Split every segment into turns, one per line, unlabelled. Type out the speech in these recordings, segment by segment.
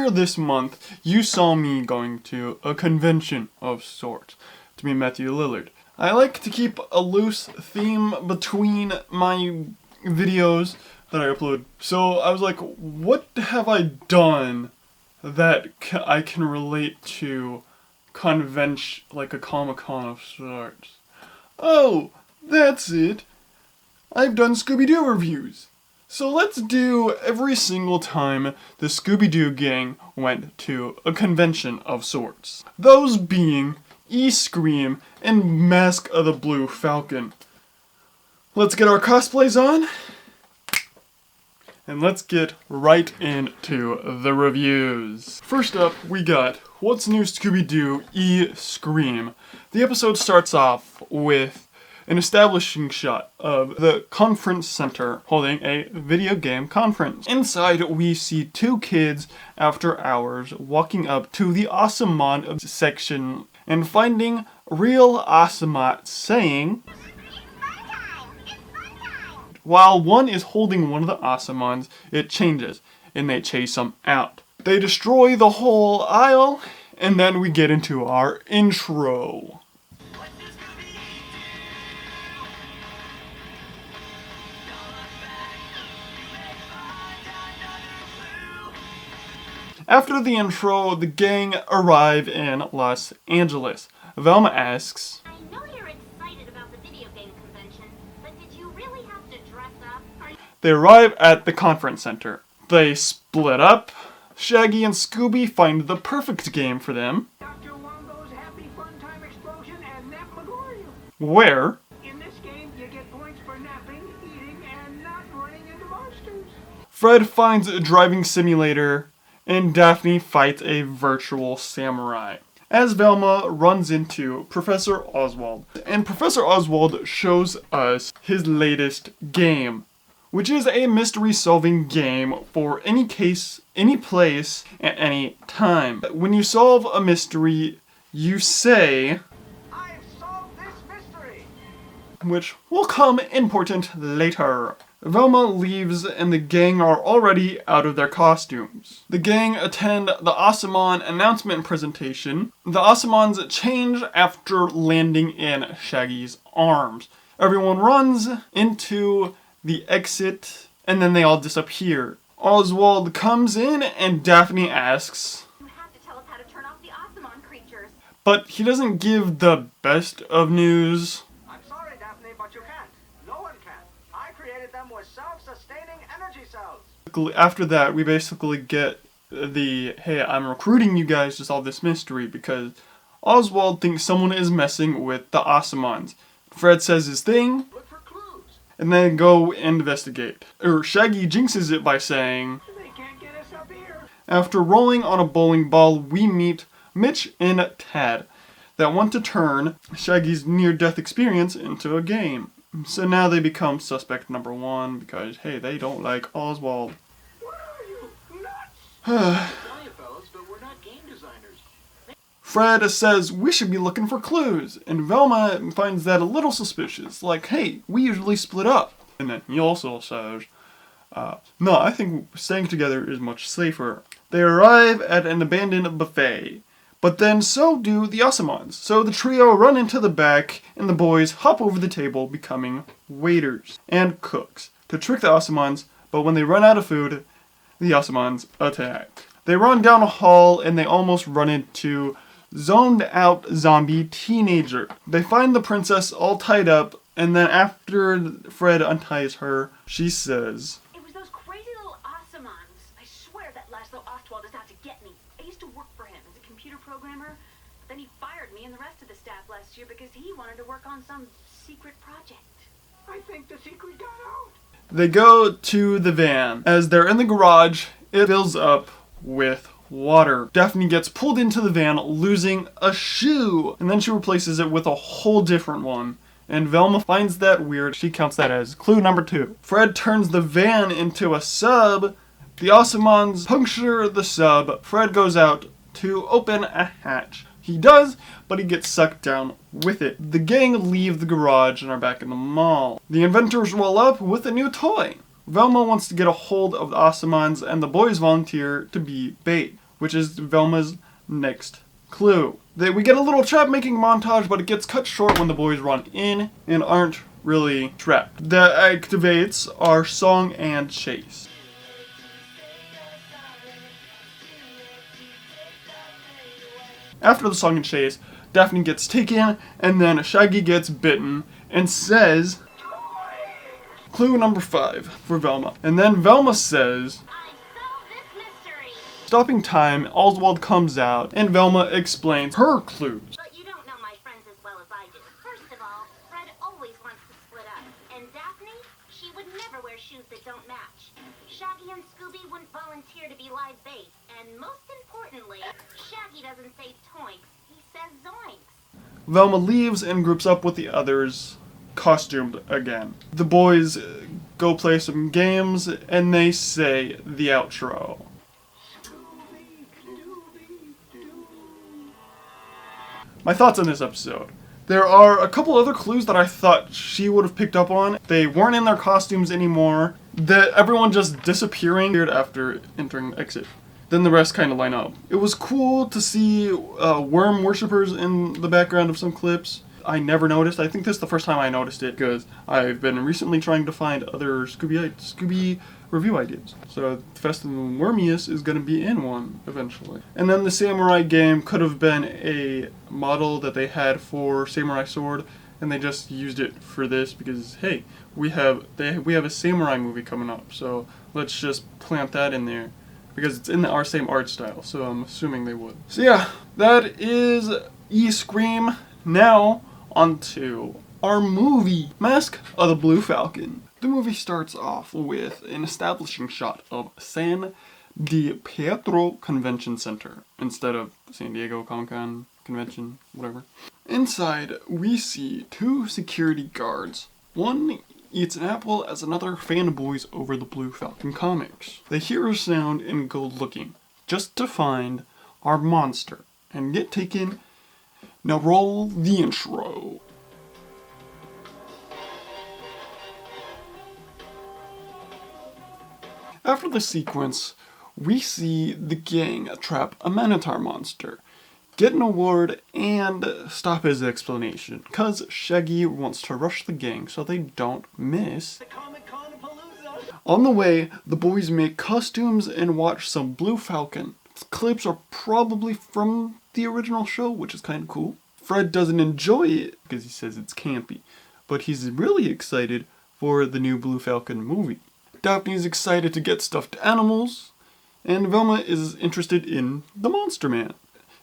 earlier this month, you saw me going to a convention of sorts to meet Matthew Lillard. I like to keep a loose theme between my videos that I upload. So I was like, what have I done that I can relate to convention, like a Comic-Con of sorts? Oh, that's it. I've done Scooby-Doo reviews. So let's do every single time the Scooby-Doo gang went to a convention of sorts. Those being E-Scream and Mask of the Blue Falcon. Let's get our cosplays on. And let's get right into the reviews. First up, we got What's New Scooby-Doo E-Scream. The episode starts off with an establishing shot of the conference center holding a video game conference. Inside, we see two kids after hours walking up to the Awesomon section and finding real Awesomon saying, while one is holding one of the Awesomons, it changes and they chase them out. They destroy the whole aisle, and then we get into our intro. After the intro, the gang arrive in Los Angeles. Velma asks,
I know you're excited about the video game convention, but did you really have to dress up?
They arrive at the conference center. They split up. Shaggy and Scooby find the perfect game for them.
Dr. Wongo's Happy Fun Time Explosion and Nap Megorium.
Where
In this game, you get points for napping, eating, and not running into monsters.
Fred finds a driving simulator, and Daphne fights a virtual samurai. As Velma runs into Professor Oswald, and Professor Oswald shows us his latest game, which is a mystery-solving game for any case, any place, at any time. When you solve a mystery, you say,
I've solved this mystery.
which will come important later. Velma leaves and the gang are already out of their costumes. The gang attend the Awesomon announcement presentation. The Awesomons change after landing in Shaggy's arms. Everyone runs into the exit and then they all disappear. Oswald comes in and Daphne asks,
You have to tell us how to turn off the Awesomon creatures.
but he doesn't give the best of news.
I'm sorry, Daphne, but you can't. No one can. I created them with self-sustaining energy cells.
After that, we basically get the, hey, I'm recruiting you guys to solve this mystery because Oswald thinks someone is messing with the Awesomons. Fred says his thing,
Look for clues.
and then go investigate. Shaggy jinxes it by saying,
They can't get us up here.
after rolling on a bowling ball, we meet Mitch and Tad that want to turn Shaggy's near-death experience into a game. So now they become suspect number one because, hey, they don't like Oswald.
What are you, nuts?
Tell you fellas, but we're not game designers.
Fred says we should be looking for clues, and Velma finds that a little suspicious, like, hey, we usually split up. And then he also says, no, I think staying together is much safer. They arrive at an abandoned buffet, but then so do the Awesomons. So the trio run into the back, and the boys hop over the table, becoming waiters and cooks to trick the Awesomons, but when they run out of food, the Awesomons attack. They run down a hall, and they almost run into zoned out zombie teenager. They find the princess all tied up, and then after Fred unties her, she says,
It was those crazy little Awesomons. I swear that last little Oswald is out to get me. I used to work for him as a computer programmer, but then he fired me and the rest of the staff last year because he wanted to work on some secret project.
I think the secret got out.
they go to the van. As they're in the garage, it fills up with water. Daphne gets pulled into the van, losing a shoe, and then she replaces it with a whole different one. And Velma finds that weird. She counts that as clue number 2. Fred turns the van into a sub. The Awesomons puncture the sub. Fred goes out to open a hatch. He does, but he gets sucked down with it. The gang leave the garage and are back in the mall. The inventors roll up with a new toy. Velma wants to get a hold of the Awesomons, and the boys volunteer to be bait, which is Velma's next clue. We get a little trap making montage, but it gets cut short when the boys run in and aren't really trapped. That activates our song and chase. After the song and chase, Daphne gets taken, and then Shaggy gets bitten and says, clue number 5 for Velma. And then Velma says,
I solved this mystery.
stopping time, Oswald comes out, and Velma explains her clues.
But you don't know my friends as well as I do. First of all, Fred always wants to split up. And Daphne, she would never wear shoes that don't match. Shaggy and Scooby wouldn't volunteer to be live bait. And most importantly, Shaggy doesn't say toinks, he says zoinks.
Velma leaves and groups up with the others, costumed again. The boys go play some games, and they say the outro. My thoughts on this episode. There are a couple other clues that I thought she would have picked up on. They weren't in their costumes anymore. That everyone just disappearing after entering exit. Then the rest kind of line up. It was cool to see worm worshippers in the background of some clips. I never noticed. I think this is the first time I noticed it because I've been recently trying to find other Scooby review ideas. So Fest of the Wormiest is going to be in one eventually. And then the samurai game could have been a model that they had for Samurai Sword, and they just used it for this because hey, we have a samurai movie coming up, so let's just plant that in there. Because it's in our same art style, so I'm assuming they would. So yeah, that is E-Scream. Now, onto our movie, Mask of the Blue Falcon. The movie starts off with an establishing shot of San Pietro Convention Center, instead of San Diego Comic-Con Convention, whatever. Inside, we see 2 security guards. One eats an apple as another fanboys over the Blue Falcon comics. They hear a sound and go looking, just to find our monster, and get taken. Now roll the intro. After the sequence, we see the gang trap a Minotaur monster, get an award, and stop his explanation, cause Shaggy wants to rush the gang so they don't miss. On the way, the boys make costumes and watch some Blue Falcon. Clips are probably from the original show, which is kind of cool. Fred doesn't enjoy it because he says it's campy, but he's really excited for the new Blue Falcon movie. Daphne's excited to get stuffed animals, and Velma is interested in the Monster Man.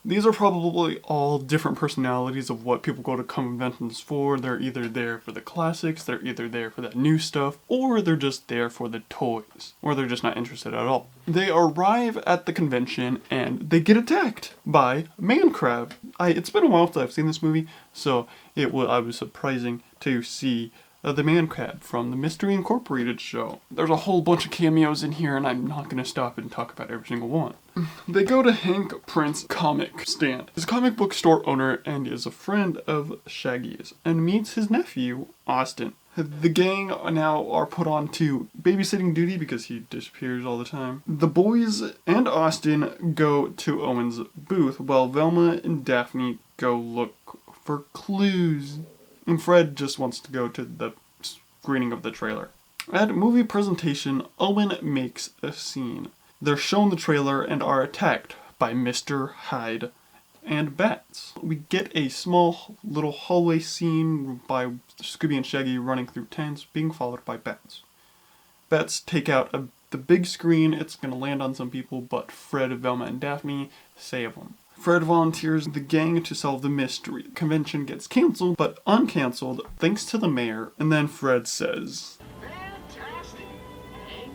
These are probably all different personalities of what people go to conventions for. They're either there for the classics, they're either there for that new stuff, or they're just there for the toys. Or they're just not interested at all. They arrive at the convention and they get attacked by Man Crab. It's been a while since I've seen this movie, so I was surprising to see the Man Crab from the Mystery Incorporated show. There's a whole bunch of cameos in here, and I'm not going to stop and talk about every single one. They go to Hank Prince's comic stand. He's a comic book store owner and is a friend of Shaggy's, and meets his nephew, Austin. The gang now are put on to babysitting duty because he disappears all the time. The boys and Austin go to Owen's booth while Velma and Daphne go look for clues. And Fred just wants to go to the screening of the trailer. At movie presentation, Owen makes a scene. They're shown the trailer and are attacked by Mr. Hyde and bats. We get a small little hallway scene by Scooby and Shaggy running through tents, being followed by bats. Bats take out the big screen. It's going to land on some people, but Fred, Velma, and Daphne save them. Fred volunteers the gang to solve the mystery. The convention gets cancelled, but uncancelled thanks to the mayor, and then Fred says,
Fantastic! Hey,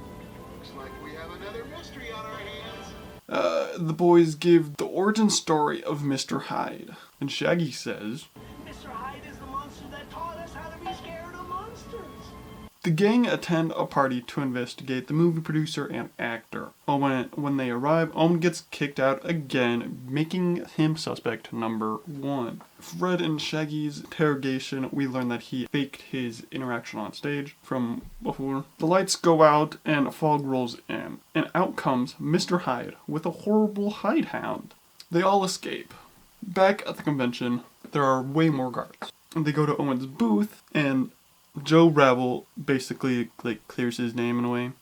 looks like we have another mystery on our hands.
The boys give the origin story of Mr. Hyde, and Shaggy says,
Mr. Hyde is the monster that taught us how to be scared of monsters.
The gang attend a party to investigate the movie producer and actor. When they arrive, Owen gets kicked out again, making him suspect number 1. Fred and Shaggy's interrogation, we learn that he faked his interaction on stage from before. The lights go out and fog rolls in, and out comes Mr. Hyde with a horrible hidehound. They all escape. Back at the convention, there are way more guards. They go to Owen's booth, and Joe Rabble basically clears his name in a way.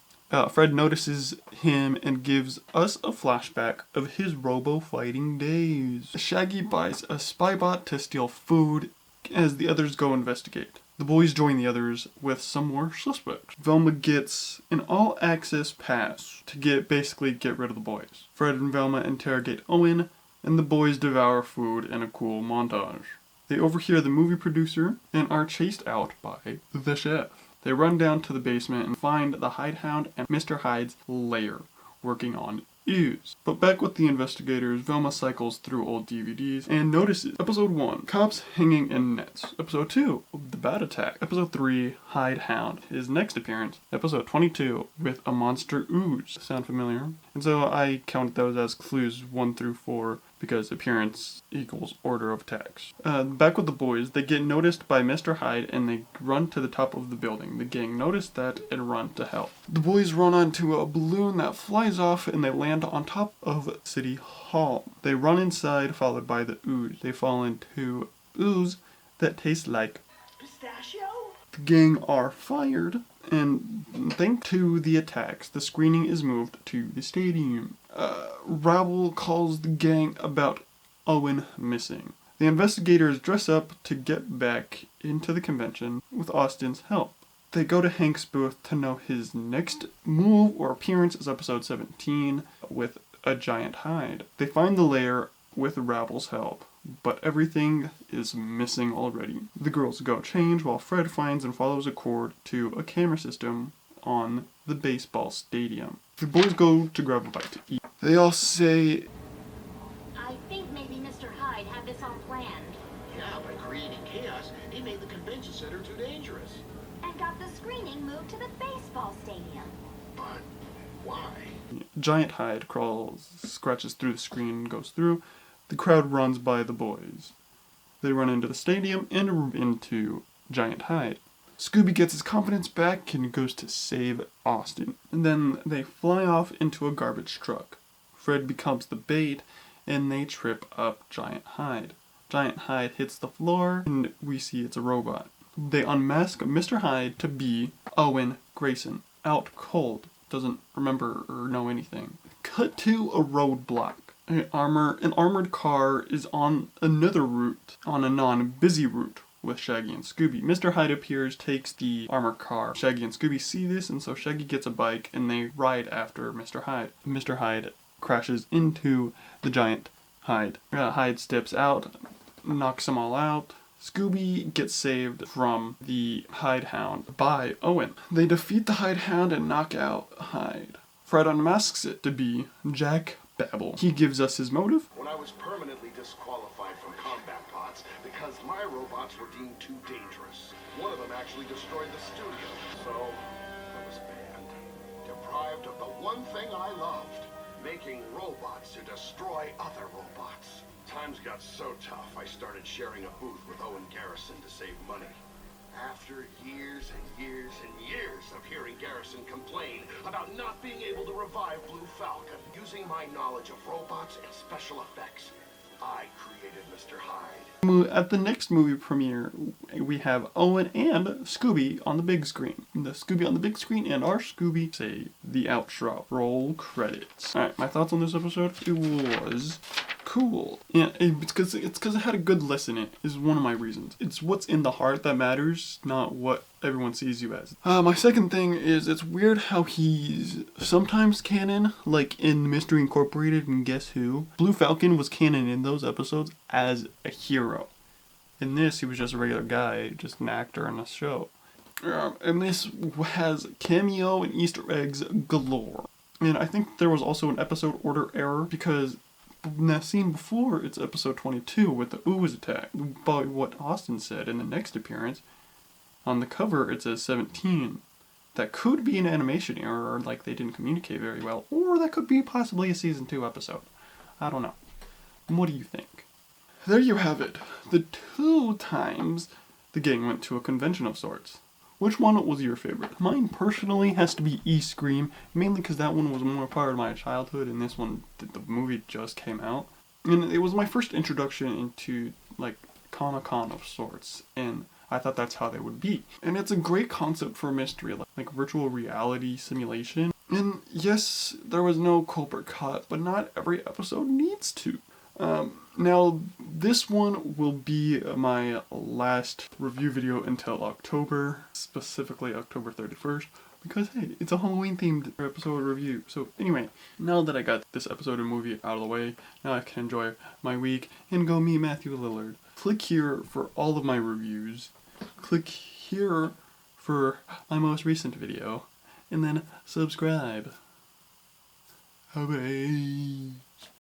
Fred notices him and gives us a flashback of his robo-fighting days. Shaggy buys a spy bot to steal food as the others go investigate. The boys join the others with some more suspects. Velma gets an all-access pass to basically get rid of the boys. Fred and Velma interrogate Owen, and the boys devour food in a cool montage. They overhear the movie producer and are chased out by the chef. They run down to the basement and find the Hidehound and Mr. Hyde's lair working on ooze. But back with the investigators, Velma cycles through old DVDs and notices Episode 1, Cops Hanging in Nets. Episode 2, The Bat Attack. Episode 3, Hidehound, his next appearance. Episode 22, with a monster ooze. Sound familiar? And so I count those as clues 1 through 4 because appearance equals order of attacks. Back with the boys, they get noticed by Mr. Hyde and they run to the top of the building. The gang notice that and run to help. The boys run onto a balloon that flies off and they land on top of City Hall. They run inside, followed by the ooze. They fall into ooze that tastes like
Pistachio?
the gang are fired, and thanks to the attacks, the screening is moved to the stadium. Rabble calls the gang about Owen missing. The investigators dress up to get back into the convention with Austin's help. They go to Hank's booth to know his next move or appearance is episode 17 with a giant hide. They find the lair with Rabble's help, but everything is missing already. The girls go change while Fred finds and follows a cord to a camera system on the baseball stadium. The boys go to grab a bite to eat. They all say,
I think maybe Mr. Hyde had this all planned.
Yeah, by creating chaos, he made the convention center too dangerous.
And got the screening moved to the baseball stadium.
But why?
Giant Hyde scratches through the screen and goes through. The crowd runs by the boys. They run into the stadium and into Giant Hyde. Scooby gets his confidence back and goes to save Austin. And then they fly off into a garbage truck. Fred becomes the bait and they trip up Giant Hyde. Giant Hyde hits the floor and we see it's a robot. They unmask Mr. Hyde to be Owen Grayson. Out cold. Doesn't remember or know anything. Cut to a roadblock. An armored car is on another route, on a non-busy route with Shaggy and Scooby. Mr. Hyde appears, takes the armored car. Shaggy and Scooby see this, and so Shaggy gets a bike and they ride after Mr. Hyde. Mr. Hyde crashes into the Giant Hyde. Hyde steps out, knocks them all out. Scooby gets saved from the Hidehound by Owen. They defeat the Hidehound and knock out Hyde. Fred unmasks it to be Jack Babel. He gives us his motive.
When I was permanently disqualified from combat bots because my robots were deemed too dangerous. One of them actually destroyed the studio, so I was banned. Deprived of the one thing I loved, making robots to destroy other robots. Times got so tough, I started sharing a booth with Owen Garrison to save money. After years and years and years of hearing Garrison complain about not being able to revive Blue Falcon, using my knowledge of robots and special effects, I created Mr. Hyde.
At the next movie premiere, we have Owen and Scooby on the big screen. The Scooby on the big screen and our Scooby say the outro. Roll credits. Alright, my thoughts on this episode? It was cool. Yeah, it's because it had a good lesson in it, is one of my reasons. It's what's in the heart that matters, not what everyone sees you as. My second thing is it's weird how he's sometimes canon, like in Mystery Incorporated and Guess Who. Blue Falcon was canon in those episodes as a hero. In this, he was just a regular guy, just an actor in a show. And this has cameo and Easter eggs galore. And I think there was also an episode order error because in that scene before, it's episode 22 with the ooze attack. By what Austin said in the next appearance, on the cover it says 17. that could be an animation error, like they didn't communicate very well, or that could be possibly a season 2 episode. I don't know. What do you think? There you have it. The 2 times the gang went to a convention of sorts. Which one was your favorite? Mine personally has to be E-Scream, mainly because that one was more part of my childhood, and this one, the movie just came out. And it was my first introduction into, like, Comic-Con of sorts, and I thought that's how they would be. And it's a great concept for a mystery, like virtual reality simulation. And yes, there was no culprit cut, but not every episode needs to. Now, this one will be my last review video until October, specifically October 31st, because hey, it's a Halloween themed episode review. So anyway, now that I got this episode and movie out of the way, now I can enjoy my week and go meet Matthew Lillard. Click here for all of my reviews, click here for my most recent video, and then subscribe. Bye.